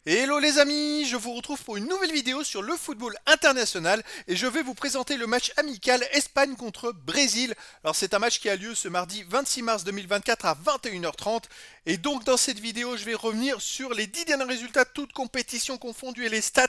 Hello les amis, je vous retrouve pour une nouvelle vidéo sur le football international et je vais vous présenter le match amical Espagne contre Brésil. Alors c'est un match qui a lieu ce mardi 26 mars 2024 à 21h30 et donc dans cette vidéo je vais revenir sur les 10 derniers résultats toutes compétitions confondues et les stats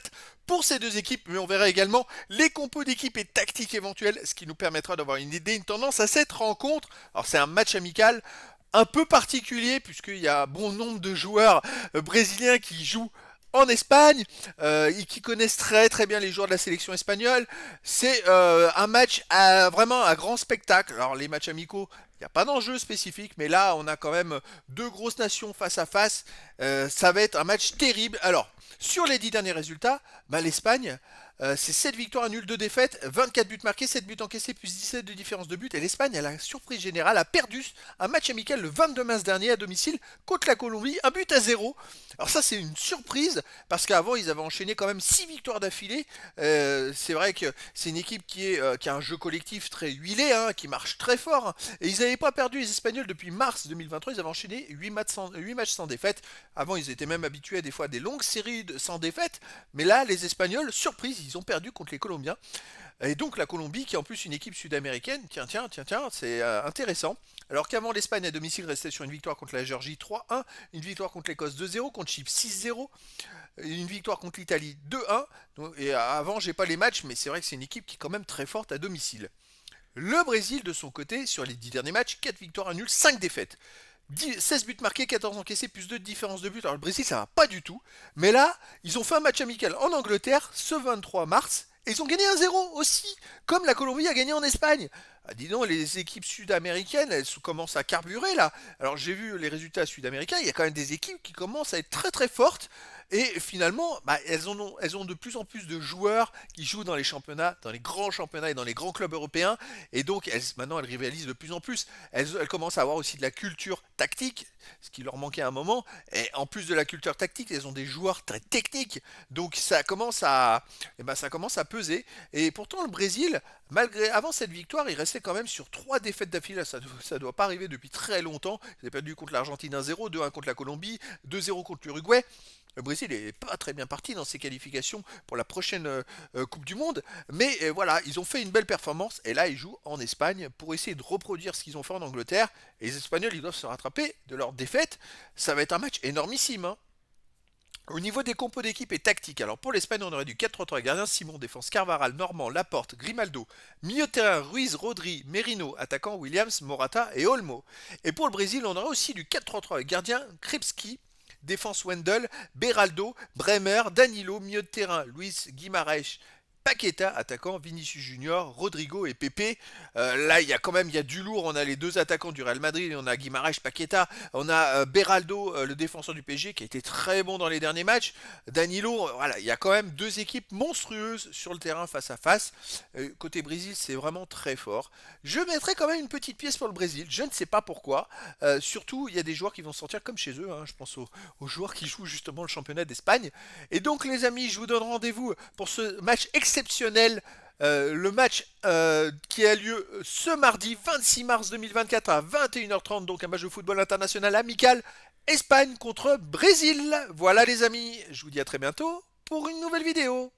pour ces deux équipes, mais on verra également les compos d'équipes et tactiques éventuelles, ce qui nous permettra d'avoir une idée, une tendance à cette rencontre. Alors c'est un match amical un peu particulier puisqu'il y a bon nombre de joueurs brésiliens qui jouent en Espagne et qui connaissent très très bien les joueurs de la sélection espagnole. C'est un match vraiment à grand spectacle. Alors les matchs amicaux, il n'y a pas d'enjeu spécifique, mais là on a quand même deux grosses nations face à face. Ça va être un match terrible. Alors sur les 10 derniers résultats, l'Espagne, c'est 7 victoires, nuls, 2 défaites, 24 buts marqués, 7 buts encaissés, plus 17 de différence de but. Et l'Espagne, à la surprise générale, a perdu un match amical le 22 mars dernier à domicile contre la Colombie, un but à zéro. Alors ça, c'est une surprise, parce qu'avant, ils avaient enchaîné quand même 6 victoires d'affilée. C'est vrai que c'est une équipe qui a un jeu collectif très huilé, hein, qui marche très fort. Et ils n'avaient pas perdu les Espagnols depuis mars 2023. Ils avaient enchaîné 8 matchs sans défaite. Avant, ils étaient même habitués à des fois à des longues séries sans défaite. Mais là, les Espagnols, surprise, ils ont perdu contre les Colombiens. Et donc la Colombie, qui est en plus une équipe sud-américaine, tiens, c'est intéressant. Alors qu'avant l'Espagne à domicile restait sur une victoire contre la Géorgie 3-1, une victoire contre l'Écosse 2-0, contre Chypre 6-0, une victoire contre l'Italie 2-1. Et avant, j'ai pas les matchs, mais c'est vrai que c'est une équipe qui est quand même très forte à domicile. Le Brésil, de son côté, sur les 10 derniers matchs, 4 victoires, un nul, 5 défaites. 16 buts marqués, 14 encaissés, plus 2 de différence de but. Alors le Brésil, ça va pas du tout. Mais là, ils ont fait un match amical en Angleterre ce 23 mars. Et ils ont gagné 1-0 aussi, comme la Colombie a gagné en Espagne. Ah, dis donc, les équipes sud-américaines, elles commencent à carburer là. Alors j'ai vu les résultats sud-américains, il y a quand même des équipes qui commencent à être très très fortes. Et finalement, elles ont de plus en plus de joueurs qui jouent dans les championnats, dans les grands championnats et dans les grands clubs européens. Et donc maintenant, elles rivalisent de plus en plus. Elles commencent à avoir aussi de la culture tactique, ce qui leur manquait à un moment. Et en plus de la culture tactique, elles ont des joueurs très techniques. Donc ça commence à peser. Et pourtant, le Brésil, malgré avant cette victoire, il restait quand même sur 3 défaites d'affilée. Ça doit pas arriver depuis très longtemps. Ils ont perdu contre l'Argentine 1-0, 2-1 contre la Colombie, 2-0 contre l'Uruguay. Le Brésil n'est pas très bien parti dans ses qualifications pour la prochaine Coupe du Monde, mais voilà, ils ont fait une belle performance et là ils jouent en Espagne pour essayer de reproduire ce qu'ils ont fait en Angleterre. Et les Espagnols, ils doivent se rattraper de leur défaite. Ça va être un match énormissime, hein. Au niveau des compos d'équipe et tactique, alors pour l'Espagne, on aurait du 4-3-3, gardien Simon, défense Carvaral, Normand, Laporte, Grimaldo, milieu de terrain Ruiz, Rodri, Merino, attaquant Williams, Morata et Olmo. Et pour le Brésil, on aurait aussi du 4-3-3, gardien Kripski, défense Wendel, Beraldo, Bremer, Danilo, milieu de terrain Luis Guimaraes, Paqueta, attaquant Vinicius Junior, Rodrigo et Pepe. Là, il y a du lourd. On a les deux attaquants du Real Madrid, on a Guimaraes, Paqueta, on a Beraldo, le défenseur du PSG, qui a été très bon dans les derniers matchs. Danilo, voilà, il y a quand même deux équipes monstrueuses sur le terrain face à face. Côté Brésil, c'est vraiment très fort. Je mettrai quand même une petite pièce pour le Brésil. Je ne sais pas pourquoi. Surtout, il y a des joueurs qui vont sortir comme chez eux, hein. Je pense aux joueurs qui jouent justement le championnat d'Espagne. Et donc, les amis, je vous donne rendez-vous pour ce match exceptionnel. Le match qui a lieu ce mardi 26 mars 2024 à 21h30, donc un match de football international amical, Espagne contre Brésil. Voilà les amis, je vous dis à très bientôt pour une nouvelle vidéo.